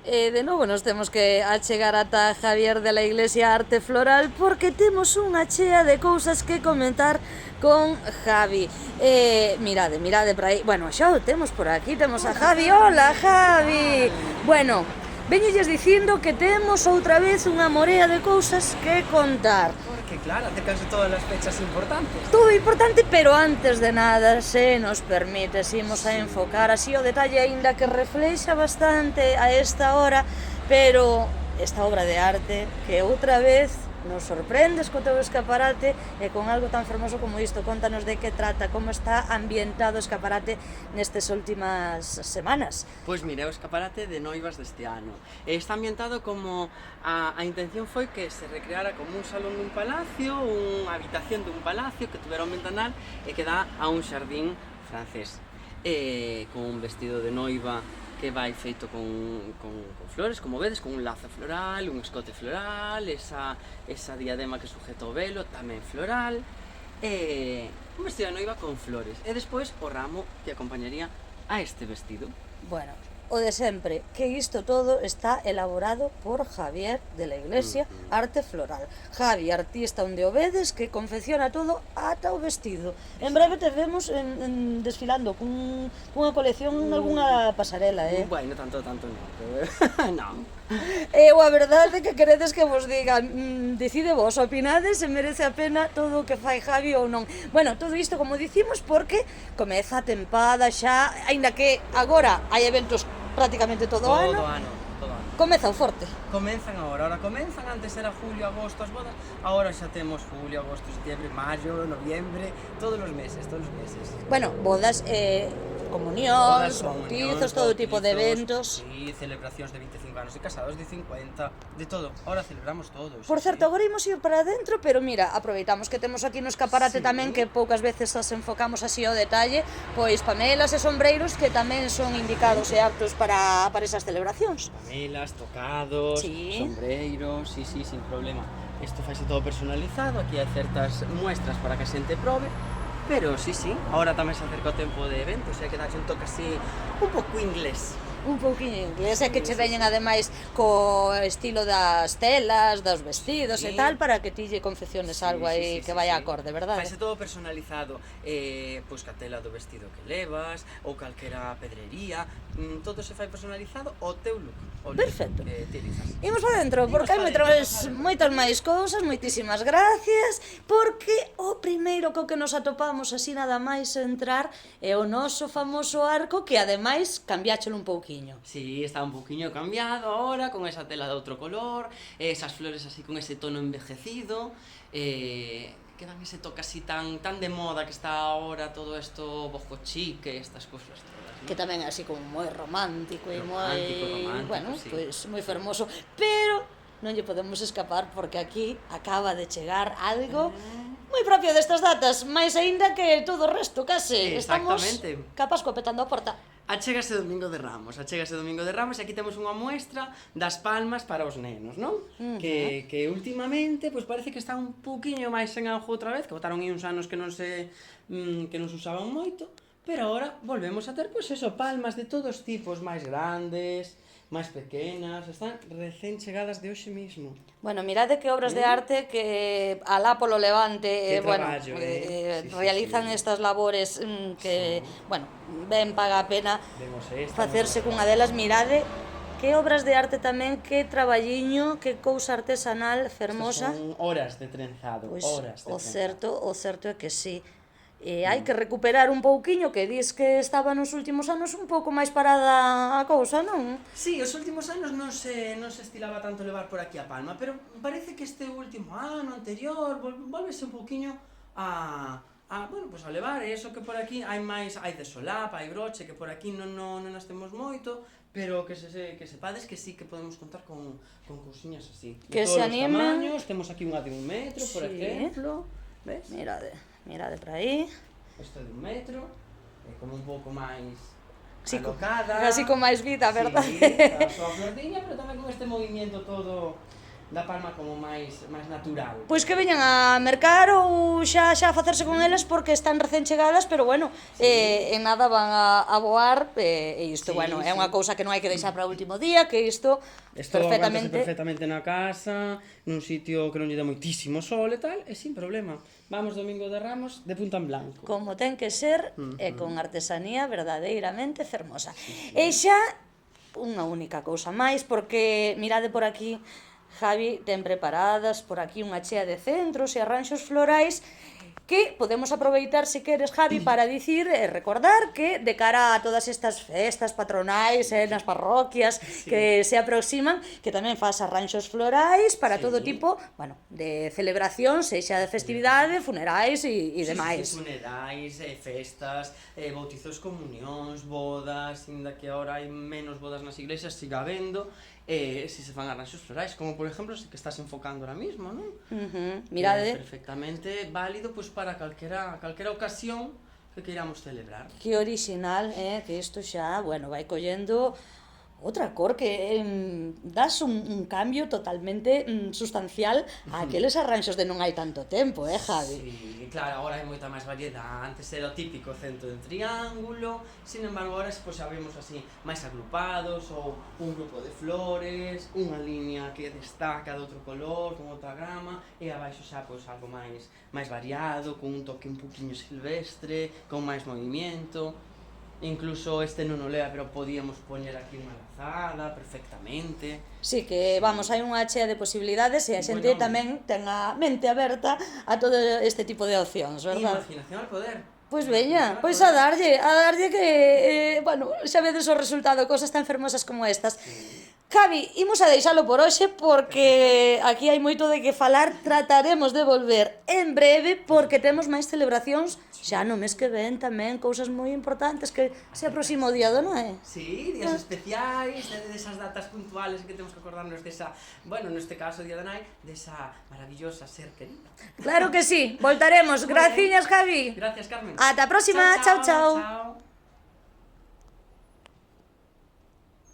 De novo nos temos que achegar ata Javier de la Iglesia Arte Floral porque temos unha chea de cousas que comentar con Javi. Mirade por aí. Bueno, xa o temos por aquí, temos a Javi. Hola, Javi. Bueno, veñelles dicindo que temos outra vez unha morea de cousas que contar. Porque claro, acercanse todas as fechas importantes. Todo importante, pero antes de nada, se nos permite, imos a enfocar así o detalle, aínda que reflexa bastante a esta hora, pero esta obra de arte que outra vez nos sorprendes co teu escaparate e con algo tan fermoso como isto. Contanos de que trata, como está ambientado o escaparate nestes últimas semanas. Pois mira, é o escaparate de noivas deste ano. Está ambientado como a intención foi que se recreara como un salón dun palacio, unha habitación dun palacio que tuvera un ventanal e que dá a un xardín francés. Con un vestido de noiva que vai feito con flores, como vedes, con un lazo floral, un escote floral, esa diadema que sujeta o velo, tamén floral, un vestido de noiva con flores, e despois o ramo que acompañaría a este vestido. Bueno, o de sempre, que isto todo está elaborado por Javier de la Iglesia Arte Floral. Javi, artista onde o vedes, que confecciona todo ata o vestido. En breve te vemos desfilando cunha colección en algunha pasarela, Bueno, tanto non, pero non. Eu a verdade que queredes que vos diga, decide vos, opinades se merece a pena todo o que fai Javi ou non. Bueno, todo isto como dicimos porque comeza a tempada xa, aínda que agora hai eventos prácticamente todo o ano. Todo ano. Comeza o forte. Comenzan ahora comenzan, antes era julio, agosto as bodas, agora xa temos julio, agosto, setembro, maio, noviembre, todos os meses. Bueno, bodas, comunións, bautizos, todo tipo de eventos. Sí, celebracións de 25 anos de casados, de 50, de todo. Ahora celebramos todos. Por certo, agora imos ir para dentro, pero mira, aproveitamos que temos aquí no escaparate tamén, que poucas veces as enfocamos así ao detalle, pois pamelas e sombreiros que tamén son indicados e aptos para esas celebracións. Pamelas, tocados, sombreiros, sí, sin problema. Isto faise todo personalizado, aquí hai certas muestras para que a xente probe, pero sí, ahora tamén se acerca o tempo de eventos, e que daxe un toque así un pouco inglés. Un pouquinho inglés, e que che veñen ademais co estilo das telas, dos vestidos e tal, para que ti lle confecciones algo aí que vai acorde, verdade? Faise todo personalizado, pois ca tela do vestido que levas, ou calquera pedrería, todo se fai personalizado ao teu look. Perfecto. Utilizas. Imos para dentro, porque hai moitas máis cousas, moitísimas gracias, porque o primeiro co que nos atopamos así nada máis entrar é o noso famoso arco, que ademais cambiáchelo un pouquiño. Sí, está un pouquiño cambiado ahora, con esa tela de outro color, esas flores así con ese tono envejecido, que dan ese toque así tan de moda que está ahora todo esto boho chic, estas cousas todas, ¿no? Que tamén é así como moi romántico e Romántico, bueno, sí. pois moi fermoso, pero non lle podemos escapar porque aquí acaba de chegar algo moi propio destas datas, máis aínda que todo o resto, case. Exactamente. Estamos capaz petando a porta. Achégase Domingo de Ramos, e aquí temos unha muestra das palmas para os nenos, non? Que últimamente, pois parece que está un pouquiño máis en auge outra vez, que botaron aí uns anos que non se usaban moito, pero agora volvemos a ter, pois eso, palmas de todos os tipos, máis grandes, máis pequenas, están recén chegadas de hoxe mismo. Bueno, mirade que obras de arte que alá polo Levante, bueno, realizan estas labores que, bueno, ben paga a pena facerse cunha delas. Mirade que obras de arte tamén, que traballiño, que cousa artesanal fermosa. Son horas de trenzado, horas de trenzado. O certo é que sí. Hai que recuperar un pouquiño, que dis que estaba nos últimos anos un pouco máis parada a cousa, non? Sí, os últimos anos non se estilaba tanto levar por aquí a palma, pero parece que este último ano anterior volvese un pouquiño a levar, e iso que por aquí hai de solapa, hai broche, que por aquí non as temos moito, pero que sepades que sí que podemos contar con cousiñas así. Que se animen. Temos aquí unha de 1 metro, por exemplo, ves? Mirade por aí. Isto de 1 metro, como un pouco máis alocada. Casi con máis vida, verdade? Sí, a súa flordiña, pero tamén con este movimiento todo da palma como máis natural. Pois que veñan a mercar ou xa a facerse con elas porque están recén chegadas, pero bueno, en nada van a voar, e isto, bueno, é unha cousa que non hai que deixar para o último día, que isto aguántase perfectamente na casa, nun sitio que non lle dá moitísimo sol e tal, e sin problema. Vamos domingo de Ramos de punta en blanco. Como ten que ser, e con artesanía verdadeiramente fermosa. E xa unha única cousa máis, porque mirade por aquí, Javi ten preparadas por aquí unha chea de centros e arranxos florais que podemos aproveitar, se queres, Javi, para dicir e recordar que de cara a todas estas festas patronais nas parroquias que se aproximan, que tamén faz arranxos florais para todo tipo, bueno, de celebración, sexa de festividade, funerais e demais. Funerais, festas, bautizos, comunións, bodas, inda que agora hai menos bodas nas iglesias, siga habendo, se fan arranxos florais, como por exemplo se que estás enfocando ahora mismo, non? Mirade. Perfectamente válido pois para calquera ocasión que queiramos celebrar. Que orixinal, que isto xa, bueno, vai collendo outra cor que das un cambio totalmente sustancial a aqueles arranxos de non hai tanto tempo, Javi? Sí, claro, agora hai moita máis variedade. Antes era o típico centro de triángulo, sin embargo, agora pois, xa vemos así máis agrupados, ou un grupo de flores, unha línea que destaca de outro color, con outra grama, e abaixo xa pois, algo máis variado, con un toque un poquinho silvestre, con máis movimiento. Incluso este non o lea, pero podíamos poñer aquí unha lazada perfectamente. Sí, que, vamos, hai unha chea de posibilidades e a xente tamén ten a mente aberta a todo este tipo de opcións, verdad? Imaginación al poder. Pois veña, pois a darlle que, bueno, xa vedes o resultado, cosas tan fermosas como estas. Javi, imos a deixalo por hoxe porque aquí hai moito de que falar, trataremos de volver en breve porque temos máis celebracións xa no mes que ven tamén, cousas moi importantes que se aproxima o día do Noé. Sí, días especiais, desas datas puntuales que temos que acordarnos desa, bueno, neste caso o día do Noé, desa maravillosa ser querida. Claro que sí, voltaremos. Graciñas, Javi. Gracias, Carmen. Ata a próxima, chao, chao.